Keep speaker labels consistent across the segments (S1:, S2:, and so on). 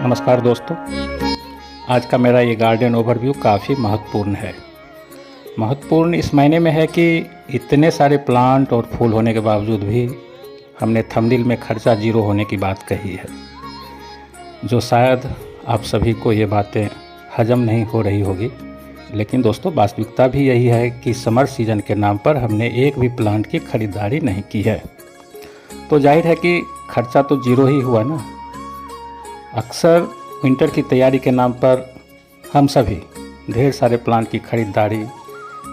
S1: नमस्कार दोस्तों, आज का मेरा ये गार्डन ओवरव्यू काफ़ी महत्वपूर्ण है। महत्वपूर्ण इस मायने में है कि इतने सारे प्लांट और फूल होने के बावजूद भी हमने थंबनेल में खर्चा ज़ीरो होने की बात कही है, जो शायद आप सभी को ये बातें हजम नहीं हो रही होगी। लेकिन दोस्तों, वास्तविकता भी यही है कि समर सीज़न के नाम पर हमने एक भी प्लांट की खरीदारी नहीं की है, तो जाहिर है कि खर्चा तो ज़ीरो ही हुआ ना। अक्सर विंटर की तैयारी के नाम पर हम सभी ढेर सारे प्लांट की खरीदारी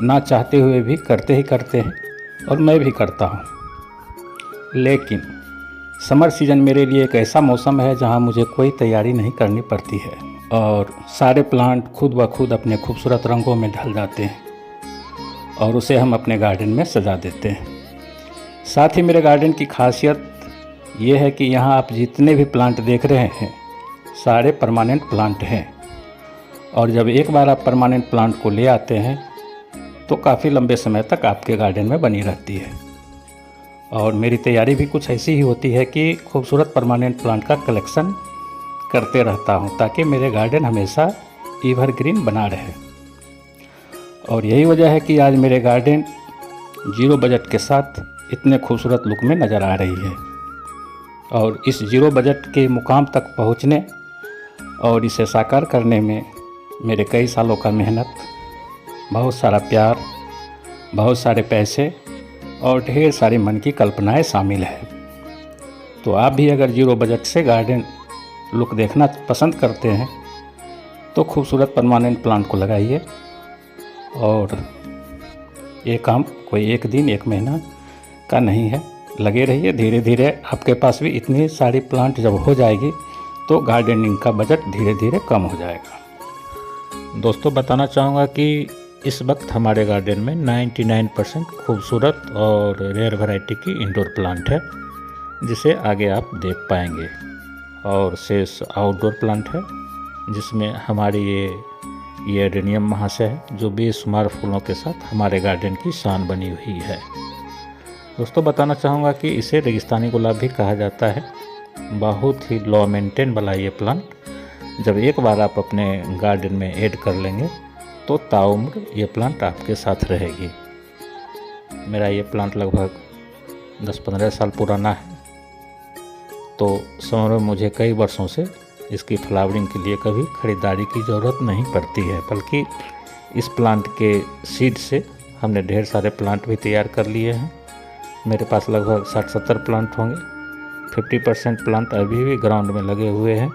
S1: ना चाहते हुए भी करते हैं, और मैं भी करता हूँ। लेकिन समर सीज़न मेरे लिए एक ऐसा मौसम है जहाँ मुझे कोई तैयारी नहीं करनी पड़ती है और सारे प्लांट खुद ब खुद अपने खूबसूरत रंगों में ढल जाते हैं और उसे हम अपने गार्डन में सजा देते हैं। साथ ही मेरे गार्डन की खासियत ये है कि यहाँ आप जितने भी प्लांट देख रहे हैं सारे परमानेंट प्लांट हैं, और जब एक बार आप परमानेंट प्लांट को ले आते हैं तो काफ़ी लंबे समय तक आपके गार्डन में बनी रहती है। और मेरी तैयारी भी कुछ ऐसी ही होती है कि खूबसूरत परमानेंट प्लांट का कलेक्शन करते रहता हूँ ताकि मेरे गार्डन हमेशा एवरग्रीन बना रहे। और यही वजह है कि आज मेरे गार्डन जीरो बजट के साथ इतने खूबसूरत लुक में नज़र आ रही है। और इस जीरो बजट के मुकाम तक पहुँचने और इसे साकार करने में मेरे कई सालों का मेहनत, बहुत सारा प्यार, बहुत सारे पैसे और ढेर सारी मन की कल्पनाएं शामिल है। तो आप भी अगर जीरो बजट से गार्डन लुक देखना पसंद करते हैं तो खूबसूरत परमानेंट प्लांट को लगाइए। और ये काम कोई एक दिन एक महीना का नहीं है, लगे रहिए। धीरे धीरे आपके पास भी इतनी सारी प्लांट जब हो जाएगी तो गार्डनिंग का बजट धीरे धीरे कम हो जाएगा। दोस्तों, बताना चाहूँगा कि इस वक्त हमारे गार्डन में 99% खूबसूरत और रेयर वैरायटी की इंडोर प्लांट है, जिसे आगे आप देख पाएंगे। और शेष आउटडोर प्लांट है, जिसमें हमारी ये एडेनियम महाशय है, जो बेशुमार फूलों के साथ हमारे गार्डन की शान बनी हुई है। दोस्तों, बताना चाहूँगा कि इसे रेगिस्तानी गुलाब भी कहा जाता है। बहुत ही लो मेंटेन वाला ये प्लांट जब एक बार आप अपने गार्डन में ऐड कर लेंगे तो ताउम्र ये प्लांट आपके साथ रहेगी। मेरा ये प्लांट लगभग 10-15 साल पुराना है, तो समझ लो मुझे कई वर्षों से इसकी फ्लावरिंग के लिए कभी ख़रीदारी की ज़रूरत नहीं पड़ती है, बल्कि इस प्लांट के सीड से हमने ढेर सारे प्लांट भी तैयार कर लिए हैं। मेरे पास लगभग 60-70 प्लांट होंगे। 50% प्लांट अभी भी ग्राउंड में लगे हुए हैं,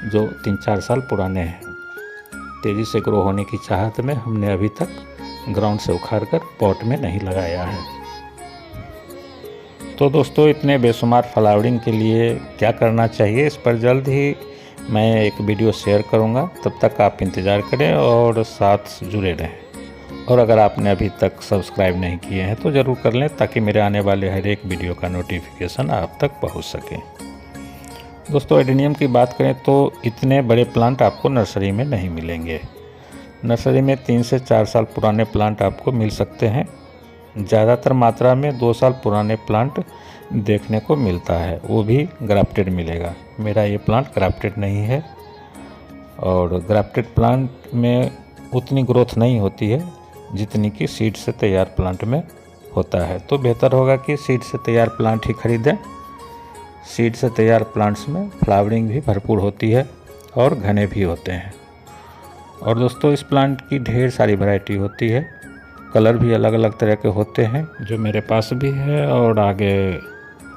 S1: जो 3-4 साल पुराने हैं। तेज़ी से ग्रो होने की चाहत में हमने अभी तक ग्राउंड से उखाड़कर पॉट में नहीं लगाया है। तो दोस्तों, इतने बेशुमार फ्लावरिंग के लिए क्या करना चाहिए, इस पर जल्द ही मैं एक वीडियो शेयर करूंगा। तब तक आप इंतज़ार करें और साथ जुड़े रहें। और अगर आपने अभी तक सब्सक्राइब नहीं किए हैं तो ज़रूर कर लें, ताकि मेरे आने वाले हर एक वीडियो का नोटिफिकेशन आप तक पहुंच सके। दोस्तों, एडेनियम की बात करें तो इतने बड़े प्लांट आपको नर्सरी में नहीं मिलेंगे। नर्सरी में 3 से 4 साल पुराने प्लांट आपको मिल सकते हैं। ज़्यादातर मात्रा में 2 साल पुराने प्लांट देखने को मिलता है, वो भी ग्राफ्टेड मिलेगा। मेरा ये प्लांट ग्राफ्टेड नहीं है, और ग्राफ्टेड प्लांट में उतनी ग्रोथ नहीं होती है जितनी कि सीड से तैयार प्लांट में होता है। तो बेहतर होगा कि सीड से तैयार प्लांट ही खरीदें। सीड से तैयार प्लांट्स में फ्लावरिंग भी भरपूर होती है और घने भी होते हैं। और दोस्तों, इस प्लांट की ढेर सारी वैरायटी होती है, कलर भी अलग अलग तरह के होते हैं, जो मेरे पास भी है और आगे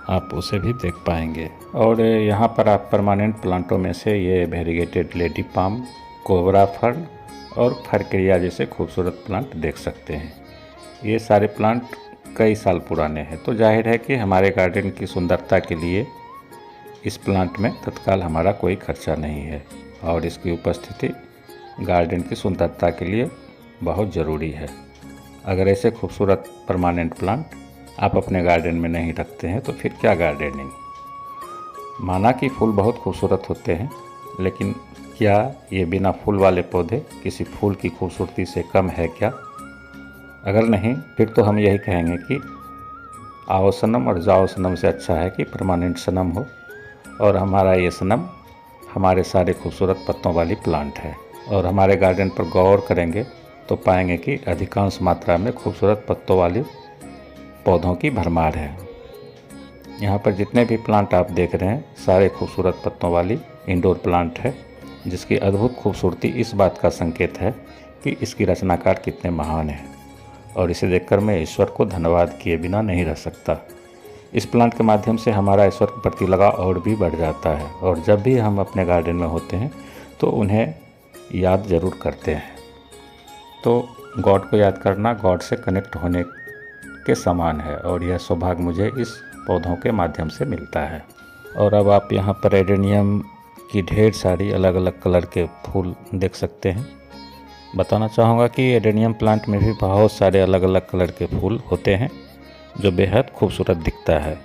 S1: आप उसे भी देख पाएंगे। और यहाँ पर आप परमानेंट प्लांटों में से ये variegated lady palm, cobra fern और फरक्रिया जैसे खूबसूरत प्लांट देख सकते हैं। ये सारे प्लांट कई साल पुराने हैं, तो जाहिर है कि हमारे गार्डन की सुंदरता के लिए इस प्लांट में तत्काल हमारा कोई खर्चा नहीं है, और इसकी उपस्थिति गार्डन की सुंदरता के लिए बहुत ज़रूरी है। अगर ऐसे खूबसूरत परमानेंट प्लांट आप अपने गार्डन में नहीं रखते हैं तो फिर क्या गार्डनिंग। माना कि फूल बहुत खूबसूरत होते हैं, लेकिन क्या ये बिना फूल वाले पौधे किसी फूल की खूबसूरती से कम है क्या? अगर नहीं, फिर तो हम यही कहेंगे कि आओ सनम और जाओ सनम से अच्छा है कि परमानेंट सनम हो, और हमारा ये सनम हमारे सारे खूबसूरत पत्तों वाली प्लांट है। और हमारे गार्डन पर गौर करेंगे तो पाएंगे कि अधिकांश मात्रा में खूबसूरत पत्तों वाली पौधों की भरमार है। यहाँ पर जितने भी प्लांट आप देख रहे हैं सारे खूबसूरत पत्तों वाली इंडोर प्लांट है, जिसकी अद्भुत खूबसूरती इस बात का संकेत है कि इसकी रचनाकार कितने महान हैं। और इसे देखकर मैं ईश्वर को धन्यवाद किए बिना नहीं रह सकता। इस प्लांट के माध्यम से हमारा ईश्वर के प्रति लगाव और भी बढ़ जाता है, और जब भी हम अपने गार्डन में होते हैं तो उन्हें याद ज़रूर करते हैं। तो गॉड को याद करना गॉड से कनेक्ट होने के समान है, और यह सौभाग्य मुझे इस पौधों के माध्यम से मिलता है। और अब आप यहाँ पर एडेनियम की ढेर सारी अलग अलग कलर के फूल देख सकते हैं। बताना चाहूँगा कि एडेनियम प्लांट में भी बहुत सारे अलग अलग कलर के फूल होते हैं जो बेहद खूबसूरत दिखता है,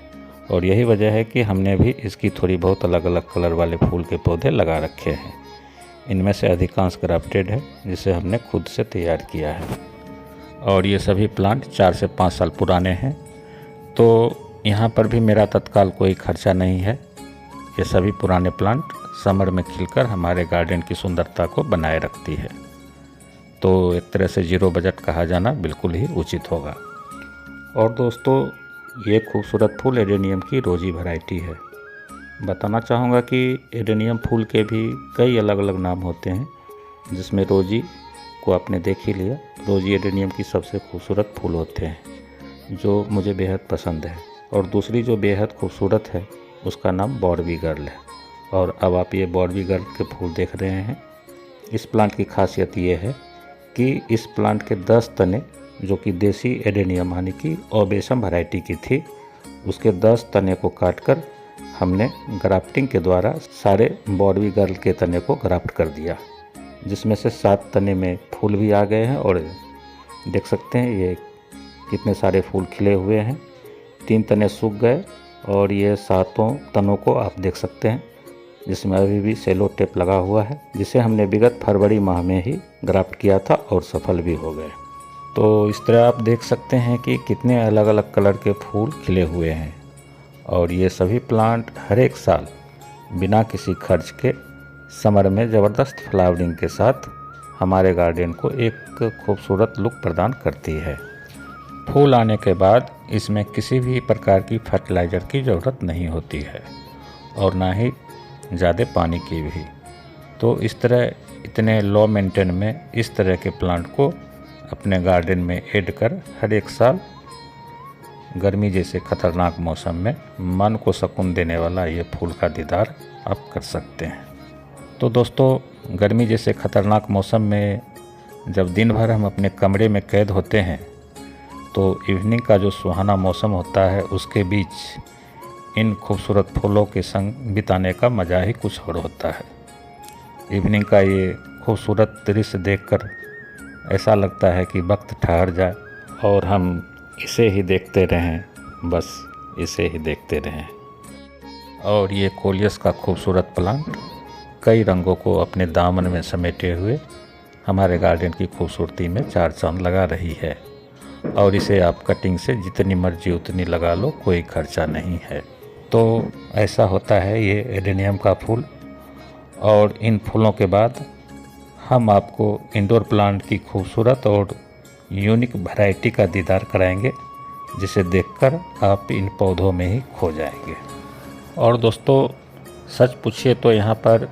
S1: और यही वजह है कि हमने भी इसकी थोड़ी बहुत अलग अलग कलर वाले फूल के पौधे लगा रखे हैं। इनमें से अधिकांश ग्राफ्टेड है, जिसे हमने खुद से तैयार किया है। और ये सभी प्लांट 4 से 5 साल पुराने हैं, तो यहाँ पर भी मेरा तत्काल कोई खर्चा नहीं है। ये सभी पुराने प्लांट समर में खिलकर हमारे गार्डन की सुंदरता को बनाए रखती है। तो एक तरह से 0 बजट कहा जाना बिल्कुल ही उचित होगा। और दोस्तों, ये खूबसूरत फूल एडेनियम की रोजी वैरायटी है। बताना चाहूँगा कि एडेनियम फूल के भी कई अलग अलग नाम होते हैं, जिसमें रोजी को आपने देख ही लिया। रोजी एडेनियम की सबसे खूबसूरत फूल होते हैं, जो मुझे बेहद पसंद है। और दूसरी जो बेहद खूबसूरत है उसका नाम बॉर्बी गर्ल है। और अब आप ये बॉर्बी गर्ल के फूल देख रहे हैं। इस प्लांट की खासियत ये है कि इस प्लांट के 10 तने, जो कि देसी एडेनियम यानी कि ओबेसम वैरायटी की थी, उसके 10 तने को काटकर हमने ग्राफ्टिंग के द्वारा सारे बॉर्बी गर्ल के तने को ग्राफ्ट कर दिया, जिसमें से 7 तने में फूल भी आ गए हैं। और देख सकते हैं ये कितने सारे फूल खिले हुए हैं। 3 तने सूख गए, और ये 7 तनों को आप देख सकते हैं, जिसमें अभी भी सेलो टेप लगा हुआ है, जिसे हमने विगत फरवरी माह में ही ग्राफ्ट किया था और सफल भी हो गए। तो इस तरह आप देख सकते हैं कि कितने अलग अलग कलर के फूल खिले हुए हैं। और ये सभी प्लांट हर एक साल बिना किसी खर्च के समर में ज़बरदस्त फ्लावरिंग के साथ हमारे गार्डन को एक खूबसूरत लुक प्रदान करती है। फूल आने के बाद इसमें किसी भी प्रकार की फर्टिलाइज़र की ज़रूरत नहीं होती है, और ना ही ज़्यादा पानी की भी। तो इस तरह इतने लो मेंटेन में इस तरह के प्लांट को अपने गार्डन में ऐड कर हर एक साल गर्मी जैसे खतरनाक मौसम में मन को सुकून देने वाला ये फूल का दीदार आप कर सकते हैं। तो दोस्तों, गर्मी जैसे खतरनाक मौसम में जब दिन भर हम अपने कमरे में कैद होते हैं, तो इवनिंग का जो सुहाना मौसम होता है उसके बीच इन खूबसूरत फूलों के संग बिताने का मज़ा ही कुछ और होता है। इवनिंग का ये खूबसूरत दृश्य देखकर ऐसा लगता है कि वक्त ठहर जाए और हम इसे ही देखते रहें, बस इसे ही देखते रहें। और ये कोलियस का खूबसूरत प्लांट कई रंगों को अपने दामन में समेटे हुए हमारे गार्डन की खूबसूरती में 4 चांद लगा रही है। और इसे आप कटिंग से जितनी मर्जी उतनी लगा लो, कोई खर्चा नहीं है। तो ऐसा होता है ये एडेनियम का फूल। और इन फूलों के बाद हम आपको इंडोर प्लांट की खूबसूरत और यूनिक वैरायटी का दीदार कराएंगे, जिसे देखकर आप इन पौधों में ही खो जाएंगे। और दोस्तों, सच पूछिए तो यहाँ पर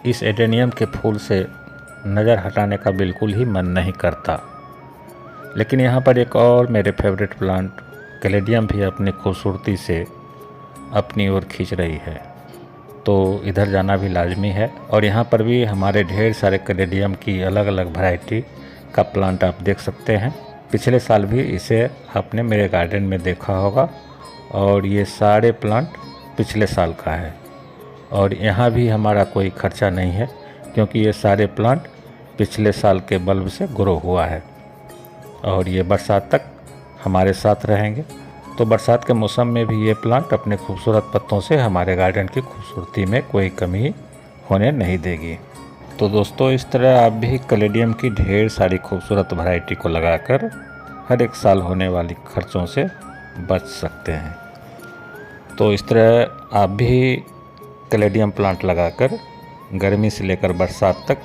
S1: इस एडेनियम के फूल से नज़र हटाने का बिल्कुल ही मन नहीं करता। लेकिन यहाँ पर एक और मेरे फेवरेट प्लांट कैलेडियम भी अपनी खूबसूरती से अपनी ओर खींच रही है, तो इधर जाना भी लाजमी है। और यहाँ पर भी हमारे ढेर सारे कैलेडियम की अलग अलग वैरायटी का प्लांट आप देख सकते हैं। पिछले साल भी इसे आपने मेरे गार्डन में देखा होगा, और ये सारे प्लांट पिछले साल का है। और यहाँ भी हमारा कोई खर्चा नहीं है, क्योंकि ये सारे प्लांट पिछले साल के बल्ब से ग्रो हुआ है। और ये बरसात तक हमारे साथ रहेंगे। तो बरसात के मौसम में भी ये प्लांट अपने खूबसूरत पत्तों से हमारे गार्डन की खूबसूरती में कोई कमी होने नहीं देगी। तो दोस्तों, इस तरह आप भी कैलेडियम की ढेर सारी खूबसूरत वैरायटी को लगाकर हर एक साल होने वाली खर्चों से बच सकते हैं। तो इस तरह आप भी कैलेडियम प्लांट लगाकर गर्मी से लेकर बरसात तक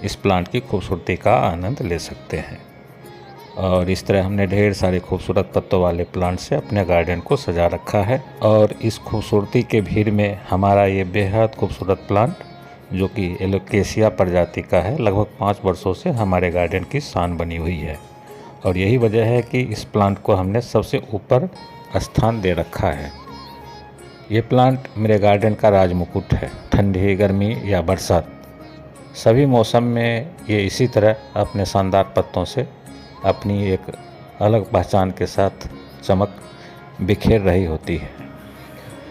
S1: इस प्लांट की खूबसूरती का आनंद ले सकते हैं। और इस तरह हमने ढेर सारे खूबसूरत पत्तों वाले प्लांट से अपने गार्डन को सजा रखा है। और इस खूबसूरती के भीड़ में हमारा ये बेहद खूबसूरत प्लांट, जो कि एलोकेशिया प्रजाति का है, लगभग 5 वर्षों से हमारे गार्डन की शान बनी हुई है। और यही वजह है कि इस प्लांट को हमने सबसे ऊपर स्थान दे रखा है। ये प्लांट मेरे गार्डन का राजमुकुट है। ठंडी, गर्मी या बरसात, सभी मौसम में ये इसी तरह अपने शानदार पत्तों से अपनी एक अलग पहचान के साथ चमक बिखेर रही होती है।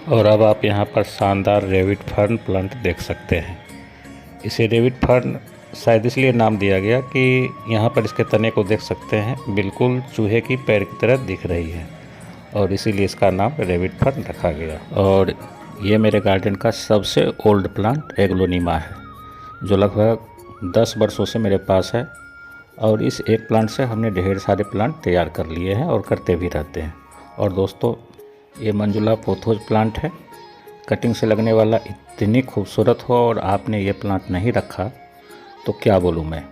S1: और अब आप यहाँ पर शानदार रेविड फर्न प्लांट देख सकते हैं। इसे रेविड फर्न शायद इसलिए नाम दिया गया कि यहाँ पर इसके तने को देख सकते हैं, बिल्कुल चूहे की पैर की तरह दिख रही है, और इसीलिए इसका नाम रेविड फर्न रखा गया। और ये मेरे गार्डन का सबसे ओल्ड प्लांट एग्लोनिमा है, जो लगभग 10 वर्षों से मेरे पास है। और इस एक प्लांट से हमने ढेर सारे प्लांट तैयार कर लिए हैं और करते भी रहते हैं। और दोस्तों, ये मंजुला पोथोज प्लांट है, कटिंग से लगने वाला। इतनी खूबसूरत हो और आपने ये प्लांट नहीं रखा तो क्या बोलूँ मैं।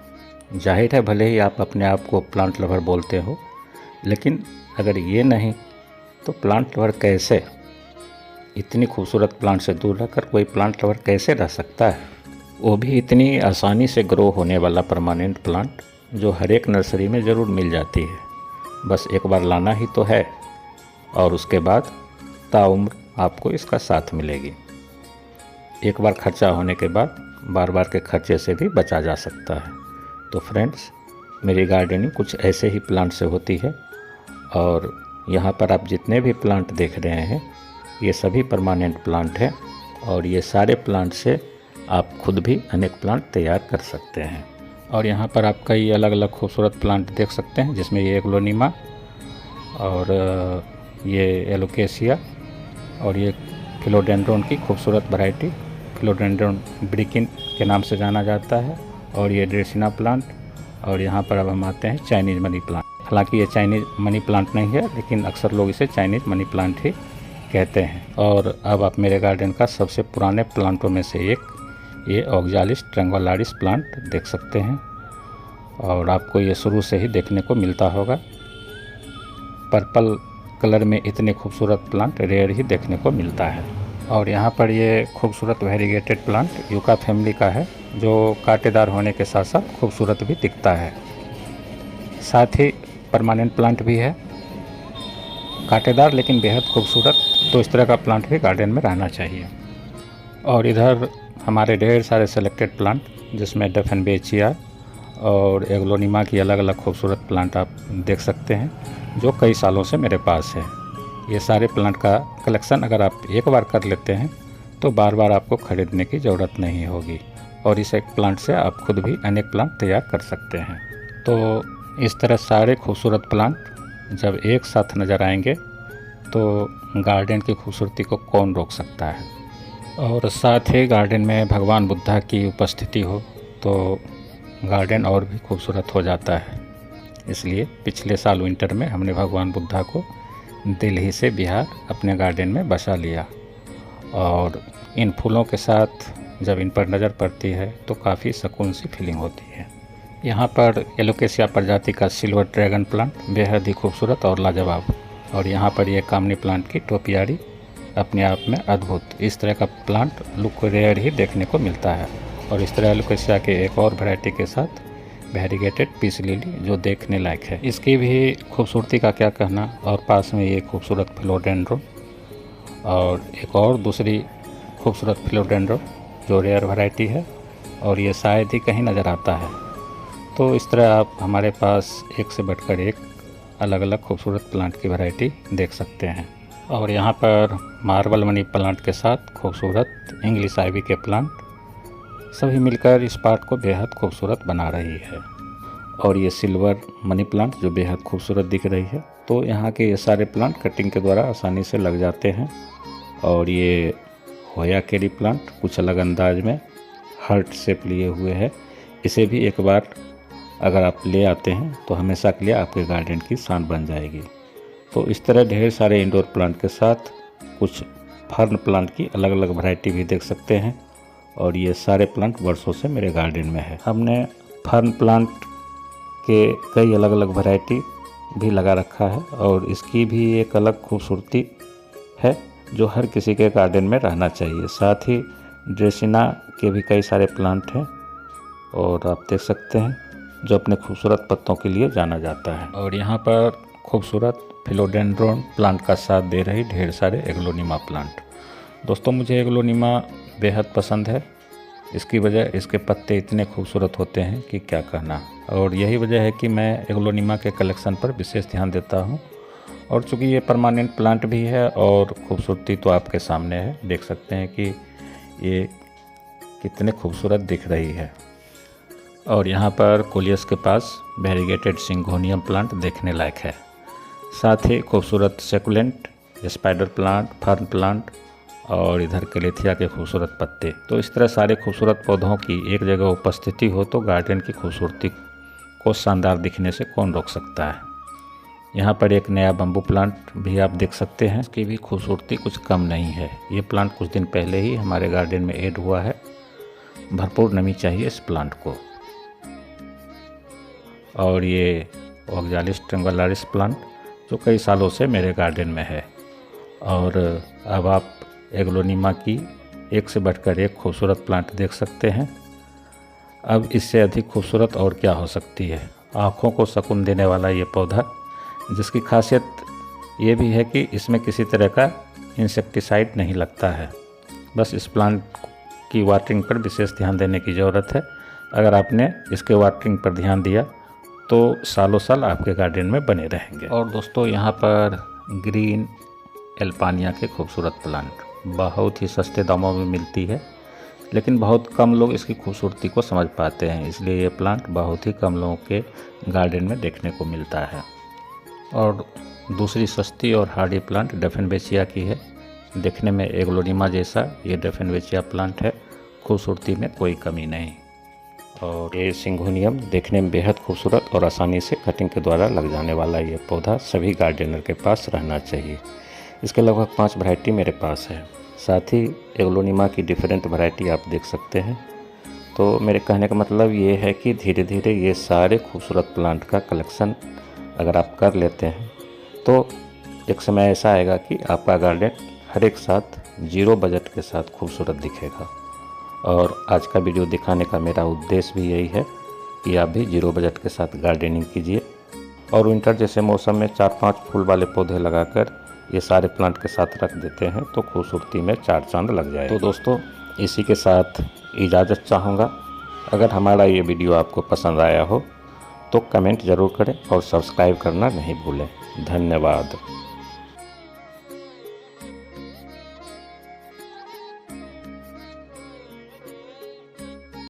S1: जाहिर है भले ही आप अपने आप को प्लांट लवर बोलते हो, लेकिन अगर ये नहीं तो प्लांट लवर कैसे? इतनी खूबसूरत प्लांट से दूर रहकर कोई प्लांट लवर कैसे रह सकता है? वो भी इतनी आसानी से ग्रो होने वाला परमानेंट प्लांट, जो हर एक नर्सरी में ज़रूर मिल जाती है। बस एक बार लाना ही तो है, और उसके बाद ताउम्र आपको इसका साथ मिलेगी। एक बार खर्चा होने के बाद बार बार के खर्चे से भी बचा जा सकता है। तो फ्रेंड्स, मेरी गार्डनिंग कुछ ऐसे ही प्लांट से होती है। और यहाँ पर आप जितने भी प्लांट देख रहे हैं, ये सभी परमानेंट प्लांट हैं। और ये सारे प्लांट से आप खुद भी अनेक प्लांट तैयार कर सकते हैं। और यहाँ पर आप कई अलग अलग खूबसूरत प्लांट देख सकते हैं, जिसमें ये एग्लोनिमा और ये एलोकेशिया और ये फिलोडेंड्रोन की खूबसूरत वैरायटी, फिलोडेंड्रोन ब्रिकिन के नाम से जाना जाता है। और ये ड्रेसिना प्लांट। और यहाँ पर अब हम आते हैं चाइनीज़ मनी प्लांट। हालांकि ये चाइनीज़ मनी प्लांट नहीं है, लेकिन अक्सर लोग इसे चाइनीज़ मनी प्लांट ही कहते हैं। और अब आप मेरे गार्डन का सबसे पुराने प्लांटों में से एक, ये ऑक्जालिस ट्रैंग्युलारिस प्लांट देख सकते हैं। और आपको ये शुरू से ही देखने को मिलता होगा। पर्पल कलर में इतने खूबसूरत प्लांट रेयर ही देखने को मिलता है। और यहाँ पर ये खूबसूरत वेरीगेटेड प्लांट यूका फैमिली का है, जो कांटेदार होने के साथ साथ खूबसूरत भी दिखता है। साथ ही परमानेंट प्लांट भी है, कांटेदार लेकिन बेहद खूबसूरत। तो इस तरह का प्लांट भी गार्डन में रहना चाहिए। और इधर हमारे ढेर सारे सेलेक्टेड प्लांट, जिसमें डेफेनबेचिया और एग्लोनिमा की अलग अलग खूबसूरत प्लांट आप देख सकते हैं, जो कई सालों से मेरे पास है। ये सारे प्लांट का कलेक्शन अगर आप एक बार कर लेते हैं तो बार बार आपको खरीदने की ज़रूरत नहीं होगी। और इस एक प्लांट से आप खुद भी अनेक प्लांट तैयार कर सकते हैं। तो इस तरह सारे खूबसूरत प्लांट जब एक साथ नज़र आएंगे तो गार्डन की खूबसूरती को कौन रोक सकता है। और साथ ही गार्डन में भगवान बुद्धा की उपस्थिति हो तो गार्डन और भी खूबसूरत हो जाता है। इसलिए पिछले साल विंटर में हमने भगवान बुद्धा को दिल्ली से बिहार अपने गार्डन में बसा लिया। और इन फूलों के साथ जब इन पर नज़र पड़ती है तो काफ़ी सुकून सी फीलिंग होती है। यहाँ पर एलोकेशिया प्रजाति का सिल्वर ड्रैगन प्लांट बेहद ही खूबसूरत और लाजवाब। और यहाँ पर ये कामनी प्लांट की टोपियारी अपने आप में अद्भुत। इस तरह का प्लांट लुक रेयर ही देखने को मिलता है। और इस तरह एलोकेशिया के एक और वैरायटी के साथ वेरीगेटेड पीस लिली, जो देखने लायक है। इसकी भी खूबसूरती का क्या कहना। और पास में ये खूबसूरत फिलोडेंड्रोन और एक और दूसरी खूबसूरत फिलोडेंड्रोन, जो रेयर वैरायटी है और ये शायद ही कहीं नज़र आता है। तो इस तरह आप हमारे पास एक से बढ़कर एक अलग अलग खूबसूरत प्लांट की वैरायटी देख सकते हैं। और यहाँ पर मार्बल मनी प्लांट के साथ खूबसूरत इंग्लिश आइवी के प्लांट, सभी मिलकर इस पार्ट को बेहद खूबसूरत बना रही है। और ये सिल्वर मनी प्लांट जो बेहद खूबसूरत दिख रही है। तो यहाँ के ये सारे प्लांट कटिंग के द्वारा आसानी से लग जाते हैं। और ये होया केरी प्लांट कुछ अलग अंदाज में हार्ट शेप लिए हुए है। इसे भी एक बार अगर आप ले आते हैं तो हमेशा के लिए आपके गार्डन की शान बन जाएगी। तो इस तरह ढेर सारे इंडोर प्लांट के साथ कुछ फर्न प्लांट की अलग अलग वैरायटी भी देख सकते हैं। और ये सारे प्लांट वर्षों से मेरे गार्डन में है। हमने फर्न प्लांट के कई अलग अलग वैरायटी भी लगा रखा है और इसकी भी एक अलग खूबसूरती है जो हर किसी के गार्डन में रहना चाहिए। साथ ही ड्रेसिना के भी कई सारे प्लांट हैं और आप देख सकते हैं जो अपने खूबसूरत पत्तों के लिए जाना जाता है। और यहाँ पर खूबसूरत फिलोडेंड्रोन प्लांट का साथ दे रही ढेर सारे एग्लोनिमा प्लांट। दोस्तों मुझे एग्लोनिमा बेहद पसंद है। इसकी वजह इसके पत्ते इतने खूबसूरत होते हैं कि क्या कहना, और यही वजह है कि मैं एग्लोनिमा के कलेक्शन पर विशेष ध्यान देता हूँ। और चूँकि ये परमानेंट प्लांट भी है और खूबसूरती तो आपके सामने है, देख सकते हैं कि ये कितने खूबसूरत दिख रही है। और यहाँ पर कोलियस के पास वेरीगेटेड सिंगोनियम प्लांट देखने लायक है। साथ ही खूबसूरत succulent, spider plant, fern plant और इधर कैलेथिया के खूबसूरत पत्ते। तो इस तरह सारे खूबसूरत पौधों की एक जगह उपस्थिति हो तो गार्डन की खूबसूरती को शानदार दिखने से कौन रोक सकता है। यहाँ पर एक नया बम्बू प्लांट भी आप देख सकते हैं, इसकी भी खूबसूरती कुछ कम नहीं है। ये प्लांट कुछ दिन पहले ही हमारे गार्डन में ऐड हुआ है। भरपूर नमी चाहिए इस प्लांट को। और ये ऑक्जालिस ट्रिंगुलारिस प्लांट जो कई सालों से मेरे गार्डन में है। और अब आप एग्लोनिमा की एक से बढ़कर एक खूबसूरत प्लांट देख सकते हैं। अब इससे अधिक खूबसूरत और क्या हो सकती है। आँखों को सुकून देने वाला ये पौधा, जिसकी खासियत ये भी है कि इसमें किसी तरह का इंसेक्टिसाइड नहीं लगता है। बस इस प्लांट की वाटरिंग पर विशेष ध्यान देने की ज़रूरत है। अगर आपने इसके वाटरिंग पर ध्यान दिया तो सालों साल आपके गार्डन में बने रहेंगे। और दोस्तों यहाँ पर ग्रीन एल्पानिया के खूबसूरत प्लांट बहुत ही सस्ते दामों में मिलती है, लेकिन बहुत कम लोग इसकी खूबसूरती को समझ पाते हैं, इसलिए ये प्लांट बहुत ही कम लोगों के गार्डन में देखने को मिलता है। और दूसरी सस्ती और हार्डी प्लांट डेफिनबेचिया की है। देखने में एग्लोनिमा जैसा ये डेफिनबेचिया प्लांट है, खूबसूरती में कोई कमी नहीं। और ये सिंगोनियम देखने में बेहद खूबसूरत और आसानी से कटिंग के द्वारा लग जाने वाला ये पौधा सभी गार्डनर के पास रहना चाहिए। इसके लगभग 5 वैरायटी मेरे पास है। साथ ही एग्लोनिमा की डिफरेंट वैरायटी आप देख सकते हैं। तो मेरे कहने का मतलब ये है कि धीरे धीरे ये सारे खूबसूरत प्लांट का कलेक्शन अगर आप कर लेते हैं तो एक समय ऐसा आएगा कि आपका गार्डन हर एक साथ 0 बजट के साथ खूबसूरत दिखेगा। और आज का वीडियो दिखाने का मेरा उद्देश्य भी यही है कि आप भी 0 बजट के साथ गार्डनिंग कीजिए और विंटर जैसे मौसम में 4-5 फूल वाले पौधे लगाकर ये सारे प्लांट के साथ रख देते हैं तो खूबसूरती में 4 चांद लग जाए। तो दोस्तों इसी के साथ इजाज़त चाहूँगा। अगर हमारा ये वीडियो आपको पसंद आया हो तो कमेंट ज़रूर करें और सब्सक्राइब करना नहीं भूलें। धन्यवाद।